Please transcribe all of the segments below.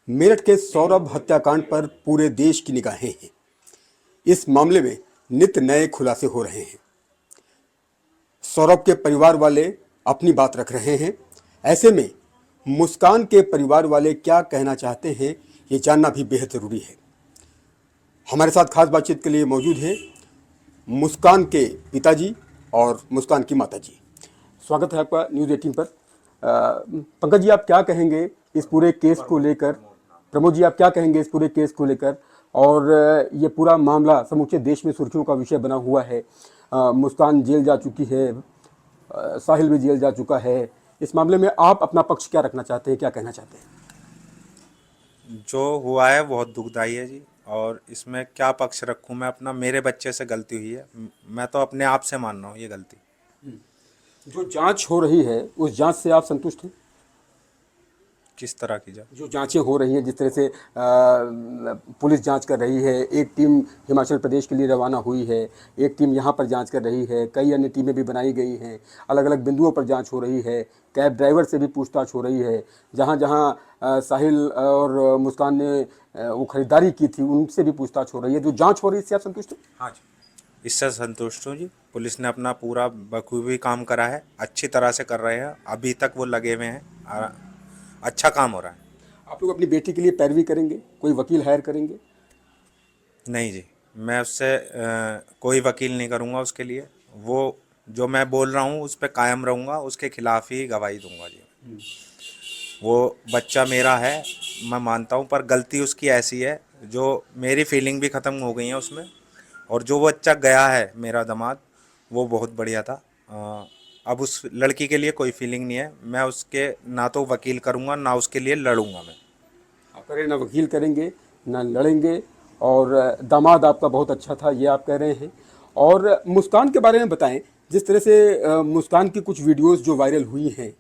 मेरठ के सौरभ हत्याकांड पर पूरे देश की निगाहें हैं। इस मामले में नित नए खुलासे हो रहे हैं। सौरभ के परिवार वाले अपनी बात रख रहे हैं। ऐसे में मुस्कान के परिवार वाले क्या कहना चाहते हैं, ये जानना भी बेहद जरूरी है। हमारे साथ खास बातचीत के लिए मौजूद हैं मुस्कान के पिताजी और मुस्कान की माताजी। स्वागत है आपका न्यूज़ 18 पर। पंकज जी, आप क्या कहेंगे इस पूरे केस को लेकर? प्रमोद जी, आप क्या कहेंगे इस पूरे केस को लेकर? और ये पूरा मामला समूचे देश में सुर्खियों का विषय बना हुआ है। मुस्कान जेल जा चुकी है, साहिल भी जेल जा चुका है। इस मामले में आप अपना पक्ष क्या रखना चाहते हैं, क्या कहना चाहते हैं? जो हुआ है बहुत दुखदाई है जी। और इसमें क्या पक्ष रखूं मैं अपना? मेरे बच्चे से गलती हुई है, मैं तो अपने आप से मान रहा हूँ ये गलती। जो जांच हो रही है उस जांच से आप संतुष्ट हैं? किस तरह की जाए? जो जांचें हो रही हैं, जिस तरह से पुलिस जांच कर रही है, एक टीम हिमाचल प्रदेश के लिए रवाना हुई है, एक टीम यहाँ पर जांच कर रही है, कई अन्य टीमें भी बनाई गई हैं, अलग अलग बिंदुओं पर जांच हो रही है, कैब ड्राइवर से भी पूछताछ हो रही है, जहाँ जहाँ साहिल और मुस्कान ने वो खरीदारी की थी उनसे भी पूछताछ हो रही है। जो जाँच हो रही है इससे आप संतुष्ट हैं? हाँ जी, इससे संतुष्ट हूँ जी। पुलिस ने अपना पूरा बखूबी काम करा है, अच्छी तरह से कर रहे हैं, अभी तक वो लगे हुए हैं और अच्छा काम हो रहा है। आप लोग अपनी बेटी के लिए पैरवी करेंगे, कोई वकील हायर करेंगे? नहीं जी, मैं उससे कोई वकील नहीं करूँगा उसके लिए। वो जो मैं बोल रहा हूँ उस पर कायम रहूँगा, उसके खिलाफ ही गवाही दूंगा जी। वो बच्चा मेरा है, मैं मानता हूँ, पर गलती उसकी ऐसी है जो मेरी फीलिंग भी ख़त्म हो गई है उसमें। और जो बच्चा गया है मेरा दामाद, वो बहुत बढ़िया था। अब उस लड़की के लिए कोई फीलिंग नहीं है। मैं उसके ना तो वकील करूँगा ना उसके लिए लड़ूंगा मैं। आप कह रहे हैं ना वकील करेंगे ना लड़ेंगे, और दामाद आपका बहुत अच्छा था ये आप कह रहे हैं। और मुस्कान के बारे में बताएं। जिस तरह से मुस्कान की कुछ वीडियोस जो वायरल हुई हैं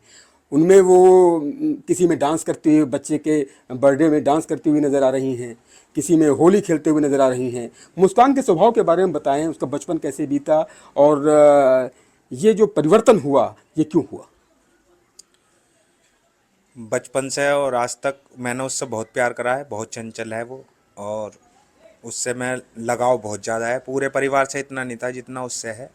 उनमें वो किसी में डांस करते हुए, बच्चे के बर्थडे में डांस करती हुई नज़र आ रही हैं, किसी में होली खेलते हुए नज़र आ रही हैं। मुस्कान के स्वभाव के बारे में बताएं, उसका बचपन कैसे बीता, और ये जो परिवर्तन हुआ ये क्यों हुआ? बचपन से और आज तक मैंने उससे बहुत प्यार करा है, बहुत चंचल है वो। और उससे मैं लगाव बहुत ज़्यादा है, पूरे परिवार से इतना नहीं था जितना उससे है।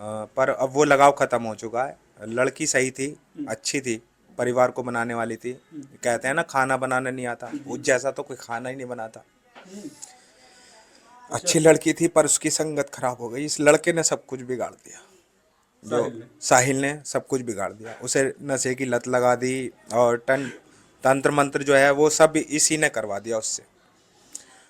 पर अब वो लगाव ख़त्म हो चुका है। लड़की सही थी, अच्छी थी, परिवार को बनाने वाली थी। कहते हैं ना, खाना बनाना नहीं आता, उस जैसा तो कोई खाना ही नहीं बनाता। अच्छी लड़की थी पर उसकी संगत खराब हो गई। इस लड़के ने सब कुछ बिगाड़ दिया। जो साहिल ने सब कुछ बिगाड़ दिया, उसे नशे की लत लगा दी। और तंत्र मंत्र जो है वो सब इसी ने करवा दिया उससे।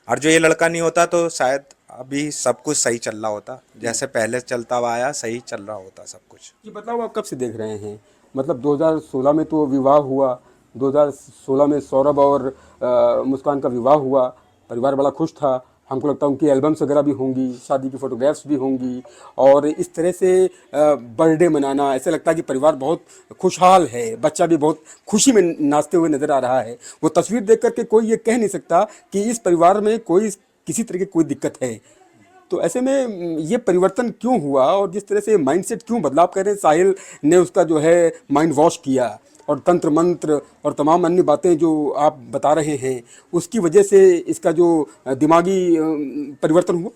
और जो ये लड़का नहीं होता तो शायद अभी सब कुछ सही चल रहा होता, जैसे पहले चलता हुआ आया सही चल रहा होता सब कुछ। ये बदलाव आप कब से देख रहे हैं? मतलब 2016 में तो विवाह हुआ, 2016 में सौरभ और मुस्कान का विवाह हुआ, परिवार बड़ा खुश था। हमको लगता है उनकी एल्बम्स वगैरह भी होंगी, शादी की फ़ोटोग्राफ्स भी होंगी, और इस तरह से बर्थडे मनाना, ऐसा लगता है कि परिवार बहुत खुशहाल है, बच्चा भी बहुत खुशी में नाचते हुए नज़र आ रहा है। वो तस्वीर देख करके कोई ये कह नहीं सकता कि इस परिवार में कोई किसी तरह की कोई दिक्कत है। तो ऐसे में ये परिवर्तन क्यों हुआ, और जिस तरह से माइंडसेट क्यों बदला? आप कह रहे हैं साहिल ने उसका जो है माइंड वॉश किया, और तंत्र मंत्र और तमाम अन्य बातें जो आप बता रहे हैं उसकी वजह से इसका जो दिमागी परिवर्तन हुआ।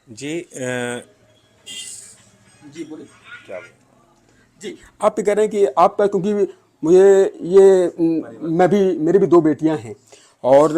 जी जी बोलिए। क्या बोलूं? जी, आप ये कह रहे हैं कि आपका, क्योंकि मुझे ये मैं भी, मेरी भी दो बेटियां हैं, और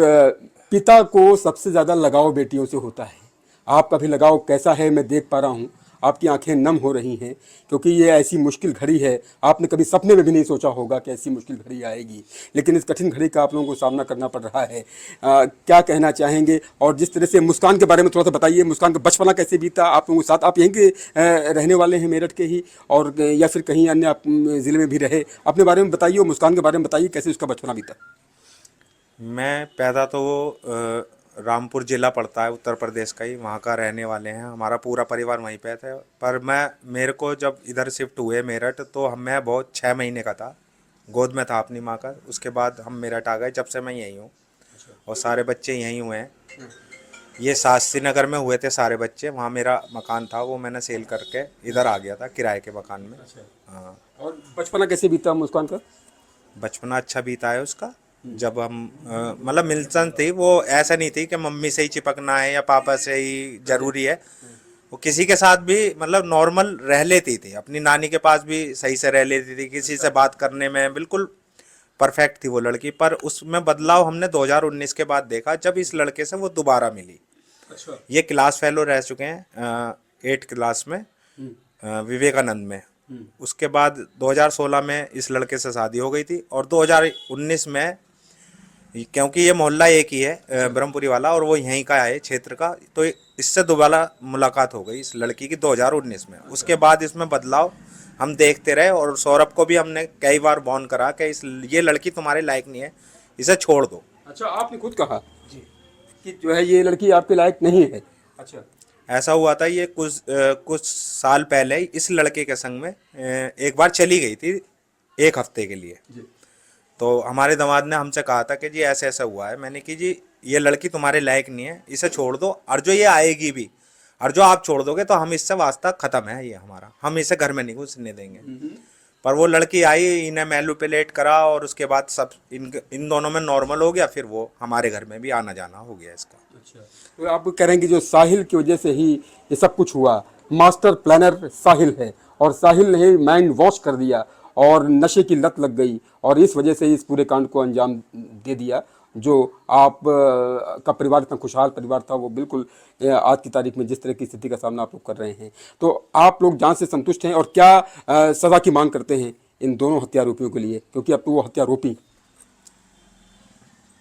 पिता को सबसे ज़्यादा लगाव बेटियों से होता है। आपका भी लगाव कैसा है मैं देख पा रहा हूँ। आपकी आंखें नम हो रही हैं, क्योंकि ये ऐसी मुश्किल घड़ी है। आपने कभी सपने में भी नहीं सोचा होगा कि ऐसी मुश्किल घड़ी आएगी, लेकिन इस कठिन घड़ी का आप लोगों को सामना करना पड़ रहा है। क्या कहना चाहेंगे? और जिस तरह से मुस्कान के बारे में थोड़ा सा बताइए, मुस्कान का बचपना कैसे बीता आप लोगों के साथ? आप यहीं के रहने वाले हैं, मेरठ के ही, और या फिर कहीं अन्य आप ज़िले में भी रहे? अपने बारे में बताइए और मुस्कान के बारे में बताइए कैसे उसका बचपना बीता। मैं पैदा तो रामपुर ज़िला पड़ता है, उत्तर प्रदेश का ही, वहाँ का रहने वाले हैं। हमारा पूरा परिवार वहीं पे था। पर मेरे को जब इधर शिफ्ट हुए मेरठ, तो मैं बहुत 6 महीने का था, गोद में था अपनी माँ का। उसके बाद हम मेरठ आ गए, जब से मैं यहीं हूँ और सारे बच्चे यहीं हुए हैं। ये शास्त्री नगर में हुए थे सारे बच्चे, वहाँ मेरा मकान था, वो मैंने सेल करके इधर आ गया था किराए के मकान में। हाँ। और बचपना कैसे बीता मुस्कान का? बचपना अच्छा बीता है उसका। जब हम मतलब मिलसन थी, वो ऐसा नहीं थी कि मम्मी से ही चिपकना है या पापा से ही जरूरी है। वो किसी के साथ भी मतलब नॉर्मल रह लेती थी, अपनी नानी के पास भी सही से रह लेती थी, किसी से बात करने में बिल्कुल परफेक्ट थी वो लड़की। पर उसमें बदलाव हमने 2019 के बाद देखा, जब इस लड़के से वो दोबारा मिली। अच्छा। ये क्लास फेलो रह चुके हैं 8th क्लास में, विवेकानंद में। उसके बाद 2016 में इस लड़के से शादी हो गई थी, और 2019 में, क्योंकि ये मोहल्ला एक ही है ब्रह्मपुरी वाला, और वो यहीं का है क्षेत्र का, तो इससे दोबारा मुलाकात हो गई इस लड़की की 2019 में। उसके बाद इसमें बदलाव हम देखते रहे, और सौरभ को भी हमने कई बार वार्न करा कि ये लड़की तुम्हारे लायक नहीं है, इसे छोड़ दो। अच्छा, आपने खुद कहा जी कि जो है ये लड़की आपके लायक नहीं है। अच्छा। ऐसा हुआ था, ये कुछ साल पहले ही इस लड़के के संग में एक बार चली गई थी 1 हफ्ते के लिए। जी। तो हमारे दामाद ने हमसे कहा था कि जी ऐसा ऐसा हुआ है। मैंने कि जी ये लड़की तुम्हारे लायक नहीं है, इसे छोड़ दो, और जो ये आएगी भी, और जो आप छोड़ दोगे तो हम इससे वास्ता खत्म है, ये हमारा, हम इसे घर में नहीं घुसने देंगे। पर वो लड़की आई, इन्हें मैनिपुलेट करा, और उसके बाद सब इन दोनों में नॉर्मल हो गया, फिर वो हमारे घर में भी आना जाना हो गया इसका। अच्छा, तो आप करेंगे जो साहिल की वजह से ही ये सब कुछ हुआ, मास्टर प्लानर साहिल है, और साहिल ने माइंड वॉश कर दिया और नशे की लत लग गई, और इस वजह से इस पूरे कांड को अंजाम दे दिया। जो आप का परिवार इतना खुशहाल परिवार था, वो बिल्कुल आज की तारीख में जिस तरह की स्थिति का सामना आप लोग कर रहे हैं, तो आप लोग जांच से संतुष्ट हैं, और क्या सज़ा की मांग करते हैं इन दोनों हत्यारोपियों के लिए, क्योंकि अब तो वो हत्यारोपी।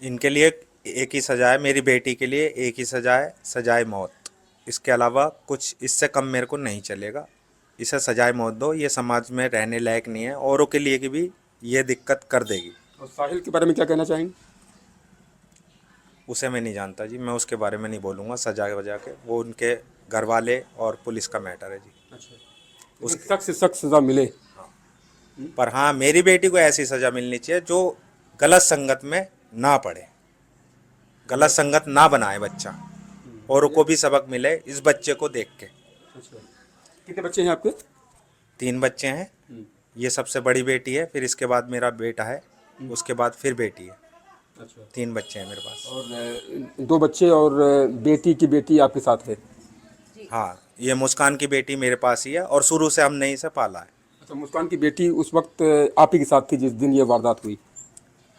इनके लिए एक ही सजा है, मेरी बेटी के लिए एक ही सजा है, सजाए मौत। इसके अलावा कुछ इससे कम मेरे को नहीं चलेगा। इसे सजाए मौत दो, ये समाज में रहने लायक नहीं है, औरों के लिए की भी ये दिक्कत कर देगी। और साहिल के बारे में क्या कहना चाहेंगे? उसे मैं नहीं जानता जी, मैं उसके बारे में नहीं बोलूँगा सजा वजा के, वो उनके घर वाले और पुलिस का मैटर है जी। अच्छा, सख्त से सख्त सजा मिले। पर हाँ, मेरी बेटी को ऐसी सजा मिलनी चाहिए जो गलत संगत में ना पड़े, गलत संगत ना बनाए बच्चा, और को भी सबक मिले इस बच्चे को देख के। अच्छा, कितने बच्चे हैं आपके? 3 बच्चे हैं, ये सबसे बड़ी बेटी है, फिर इसके बाद मेरा बेटा है, उसके बाद फिर बेटी है। अच्छा, 3 बच्चे हैं मेरे पास। और 2 बच्चे और बेटी की बेटी आपके साथ है? हाँ, ये मुस्कान की बेटी मेरे पास ही है, और शुरू से हमने इसे पाला है। अच्छा, मुस्कान की बेटी उस वक्त आप ही के साथ थी जिस दिन ये वारदात हुई?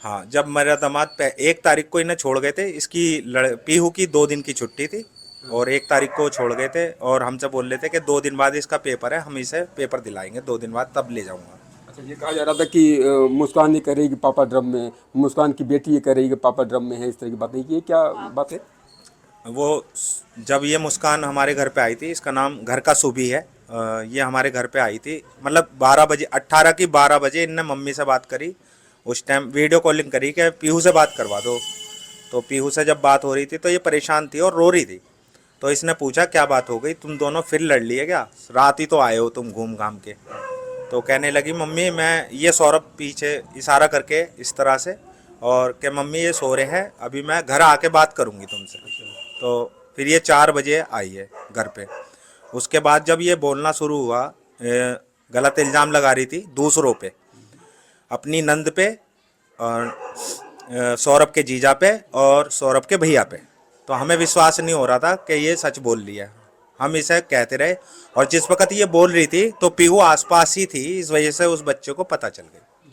हाँ, जब मेरा दामाद 1 तारीख को इन्हें छोड़ गए थे, इसकी पीहू की 2 दिन की छुट्टी थी, और 1 तारीख को छोड़ गए थे, और हमसे बोल रहे थे कि 2 दिन बाद इसका पेपर है, हम इसे पेपर दिलाएंगे 2 दिन बाद, तब ले जाऊंगा। अच्छा, ये कहा जा रहा था कि मुस्कान ये कह रही कि पापा ड्रम में, मुस्कान की बेटी ये कह रही कि पापा ड्रम में है, इस तरह की बात नहीं की, ये क्या बात है? वो जब ये मुस्कान हमारे घर पे आई थी, इसका नाम घर का सुबी है, ये हमारे घर पे आई थी, मतलब 12 बजे, 18 की 12 बजे इनने मम्मी से बात करी। उस टाइम वीडियो कॉलिंग करी कि पीहू से बात करवा दो। तो पीहू से जब बात हो रही थी तो ये परेशान थी और रो रही थी। तो इसने पूछा क्या बात हो गई, तुम दोनों फिर लड़ लिए क्या, रात ही तो आए हो तुम घूम घाम के। तो कहने लगी मम्मी मैं, ये सौरभ पीछे इशारा करके इस तरह से, और कि मम्मी ये सो रहे हैं, अभी मैं घर आके बात करूँगी तुमसे। तो फिर ये 4 बजे आई है घर पे। उसके बाद जब ये बोलना शुरू हुआ, गलत इल्ज़ाम लगा रही थी दूसरों पे, अपनी नंद पे, और सौरभ के जीजा पे, और सौरभ के भैया पे। तो हमें विश्वास नहीं हो रहा था कि ये सच बोल रही है, हम इसे कहते रहे। और जिस वक्त ये बोल रही थी तो पीहू आसपास ही थी, इस वजह से उस बच्चे को पता चल गया।